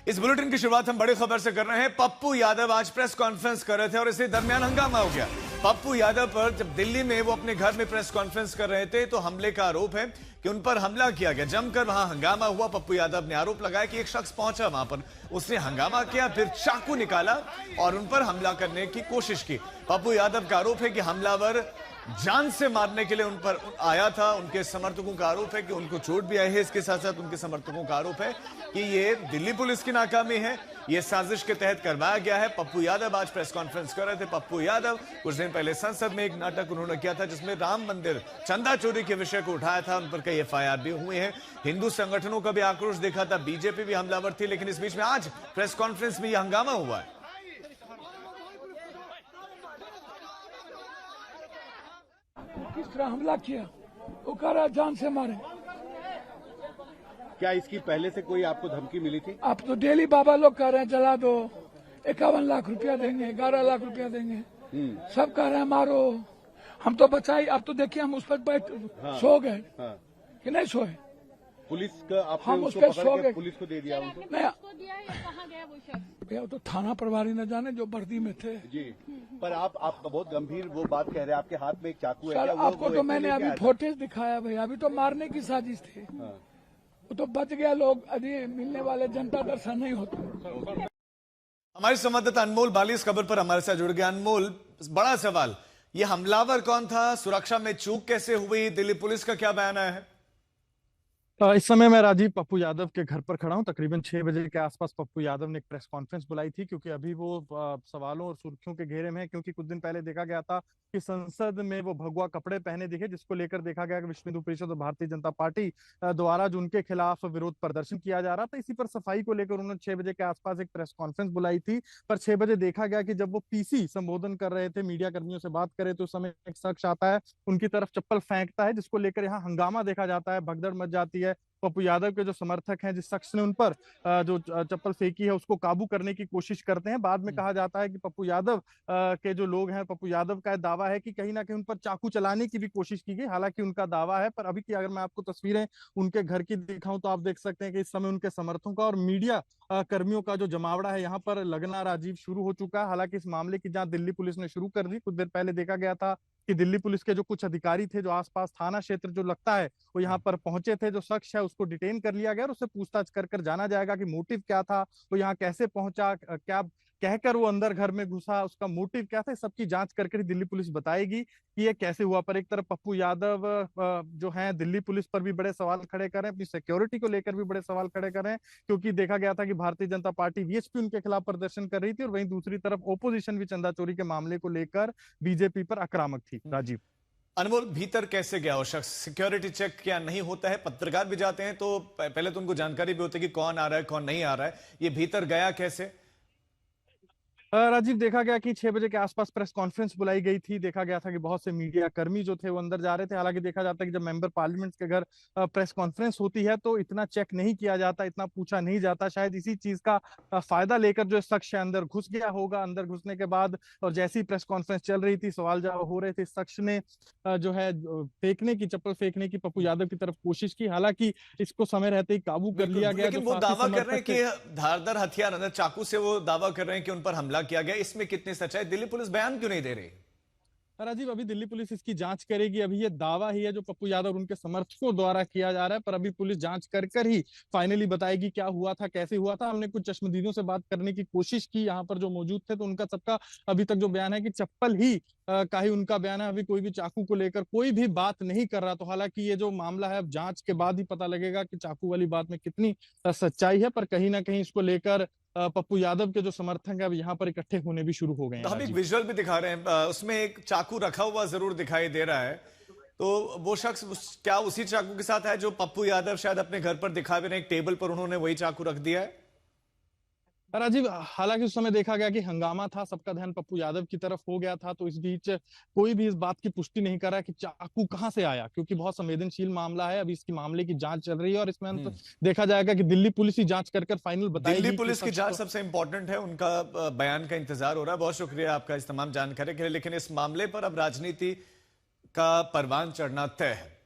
इस बुलेटिन की शुरुआत हम बड़ी खबर से कर रहे हैं। पप्पू यादव आज प्रेस कॉन्फ्रेंस कर रहे थे और इसी दरमियान हंगामा हो गया। पप्पू यादव पर जब दिल्ली में वो अपने घर में प्रेस कॉन्फ्रेंस कर रहे थे तो हमले का आरोप है कि उन पर हमला किया गया। जमकर वहां हंगामा हुआ। पप्पू यादव ने आरोप लगाया कि एक शख्स पहुंचा वहां पर, उसने हंगामा किया, फिर चाकू निकाला और उन पर हमला करने की कोशिश की। पप्पू यादव का आरोप है कि हमलावर जान से मारने के लिए उन पर आया था। उनके समर्थकों का आरोप है कि उनको चोट भी आई है। इसके साथ साथ उनके समर्थकों का आरोप है कि ये दिल्ली पुलिस की नाकामी है, ये साजिश के तहत करवाया गया है। पप्पू यादव आज प्रेस कॉन्फ्रेंस कर रहे थे। पप्पू यादव कुछ दिन पहले संसद में एक नाटक उन्होंने किया था जिसमें राम मंदिर चंदा चोरी के विषय को उठाया था। उन पर कई एफआईआर भी हुए हैं। हिंदू संगठनों का भी आक्रोश देखा था, बीजेपी भी हमलावर थी। लेकिन इस बीच में आज प्रेस कॉन्फ्रेंस में यह हंगामा हुआ है। किस तरह हमला किया, वो कह रहा जान से मारे। क्या इसकी पहले से कोई आपको धमकी मिली थी? आप तो डेली बाबा लोग कह रहे हैं जला दो, 51 लाख रुपया देंगे, 11 लाख रुपया देंगे, सब कह रहे हैं मारो। हम तो बचाई। अब तो देखिए हम उस पर बैठ सो गए कि नहीं सोए। पुलिस का आपने हम उसको उस पर पकड़ सो के गए। पुलिस को दे दिया उनको? नहीं, कहाँ गया वो शख्स? भैया तो थाना प्रभारी न जाने जो वर्दी में थे। जी, पर आप बहुत गंभीर वो बात कह रहे हैं। आपके हाथ में एक चाकू है सर क्या? आपको तो मैंने अभी फुटेज दिखाया भैया। अभी तो मारने की साजिश थी, वो तो बच गया। लोग अभी मिलने वाले जनता दर्शन नहीं होते। हमारे संवाददाता अनमोल बाली इस खबर पर हमारे साथ जुड़ गया। अनमोल, बड़ा सवाल, ये हमलावर कौन था? सुरक्षा में चूक कैसे हुई? दिल्ली पुलिस का क्या बयान है? इस समय मैं राजीव पप्पू यादव के घर पर खड़ा हूं। तकरीबन 6 बजे के आसपास पप्पू यादव ने एक प्रेस कॉन्फ्रेंस बुलाई थी क्योंकि अभी वो सवालों और सुर्खियों के घेरे में है। क्योंकि कुछ दिन पहले देखा गया था कि संसद में वो भगवा कपड़े पहने दिखे, जिसको लेकर देखा गया कि विश्व हिंदू परिषद और भारतीय जनता पार्टी द्वारा जो उनके खिलाफ विरोध प्रदर्शन किया जा रहा था, इसी पर सफाई को लेकर उन्होंने 6 बजे के आसपास एक प्रेस कॉन्फ्रेंस बुलाई थी। पर 6 बजे देखा गया कि जब वो पीसी संबोधन कर रहे थे, मीडिया कर्मियों से बात कर रहे थे, उस समय एक शख्स आता है, उनकी तरफ चप्पल फेंकता है, जिसको लेकर यहाँ हंगामा देखा जाता है, भगदड़ मच जाती है। पप्पू यादव के जो समर्थक हैं, जिस शख्स ने उन पर जो चप्पल फेंकी है उसको काबू करने की कोशिश करते हैं। बाद में कहा जाता है कि पप्पू यादव के जो लोग हैं, पप्पू यादव का दावा है कि कहीं ना कहीं उन पर चाकू चलाने की भी कोशिश की गई। हालांकि उनका दावा है, पर अभी की अगर मैं आपको तस्वीरें उनके घर की दिखाऊं तो आप देख सकते हैं कि इस समय उनके समर्थकों का और मीडिया कर्मियों का जो जमावड़ा है यहाँ पर लगना राजीव शुरू हो चुका है। हालांकि इस मामले की जांच दिल्ली पुलिस ने शुरू कर दी। कुछ देर पहले देखा गया था कि दिल्ली पुलिस के जो कुछ अधिकारी थे, जो आसपास थाना क्षेत्र जो लगता है वो यहाँ पर पहुंचे थे, जो शख्स है उसको डिटेन कर लिया गया और उससे पूछताछ कर जाना जाएगा कि मोटिव क्या था, वो यहाँ कैसे पहुंचा, क्या कहकर वो अंदर घर में घुसा, उसका मोटिव क्या था। सबकी जांच करके ही दिल्ली पुलिस बताएगी कि ये कैसे हुआ। पर एक तरफ पप्पू यादव जो है दिल्ली पुलिस पर भी बड़े सवाल खड़े कर रहे हैं, अपनी सिक्योरिटी को लेकर भी बड़े सवाल खड़े कर रहे हैं, क्योंकि देखा गया था कि भारतीय जनता पार्टी वीएचपी उनके खिलाफ प्रदर्शन कर रही थी और वहीं दूसरी तरफ ओपोजिशन भी चंदा चोरी के मामले को लेकर बीजेपी पर आक्रामक थी। राजीव, अनमोल, भीतर कैसे गया वो शख्स? सिक्योरिटी चेक क्या नहीं होता है? पत्रकार भी जाते हैं तो पहले तो उनको जानकारी भी होती है कि कौन आ रहा है कौन नहीं आ रहा है। ये भीतर गया कैसे? राजीव, देखा गया कि 6 बजे के आसपास प्रेस कॉन्फ्रेंस बुलाई गई थी। देखा गया था कि बहुत से मीडिया कर्मी जो थे वो अंदर जा रहे थे। हालांकि देखा जाता है कि जब मेंबर पार्लियामेंट के घर प्रेस कॉन्फ्रेंस होती है तो इतना चेक नहीं किया जाता, इतना पूछा नहीं जाता। शायद इसी चीज का फायदा लेकर जो शख्स है अंदर घुस गया होगा। अंदर घुसने के बाद और जैसी ही प्रेस कॉन्फ्रेंस चल रही थी, सवाल जवाब हो रहे थे, शख्स ने जो है फेंकने की, चप्पल फेंकने की पप्पू यादव की तरफ कोशिश की। हालांकि इसको समय रहते ही काबू कर लिया गया। लेकिन वो दावा कर रहे हैं कि धारदार हथियार अंदर चाकू से वो दावा कर रहे हैं कि उन पर हमला किया गया। इसमें कितनी सच्चाई? दिल्ली पुलिस बयान क्यों नहीं दे रही? राजीव, अभी दिल्ली पुलिस इसकी जांच करेगी। अभी ये दावा ही है जो पप्पू यादव और उनके समर्थकों द्वारा किया जा रहा है, पर अभी पुलिस जांच कर ही फाइनली बताएगी क्या हुआ था, कैसे हुआ था। हमने कुछ चश्मदीदों से बात करने की कोशिश की यहाँ पर जो मौजूद थे, तो उनका सबका अभी तक जो बयान है कि चप्पल ही का ही उनका बयान है। अभी कोई भी चाकू को लेकर कोई भी बात नहीं कर रहा। तो हालांकि ये जो मामला है अब जांच के बाद ही पता लगेगा कि चाकू वाली बात में कितनी सच्चाई है। पर कहीं ना कहीं इसको लेकर पप्पू यादव के जो समर्थक है अब यहाँ पर इकट्ठे होने भी शुरू हो गए हैं। तो हम एक विजुअल भी दिखा रहे हैं, उसमें एक चाकू रखा हुआ जरूर दिखाई दे रहा है। तो वो शख्स क्या उसी चाकू के साथ है जो पप्पू यादव शायद अपने घर पर दिखा भी रहे हैं? एक टेबल पर उन्होंने वही चाकू रख दिया है। राजीव, हालांकि उस समय देखा गया कि हंगामा था, सबका ध्यान पप्पू यादव की तरफ हो गया था। तो इस बीच कोई भी इस बात की पुष्टि नहीं कर रहा है कि चाकू कहां से आया, क्योंकि बहुत संवेदनशील मामला है। अभी इसकी मामले की जांच चल रही है और इसमें देखा जाएगा कि दिल्ली पुलिस ही जांच कर फाइनल बताएगी। दिल्ली पुलिस की जांच सबसे इंपॉर्टेंट है, उनका बयान का इंतजार हो रहा है। बहुत शुक्रिया आपका इस तमाम जानकारी के लिए। लेकिन इस मामले पर अब राजनीति का परवान चढ़ना तय है।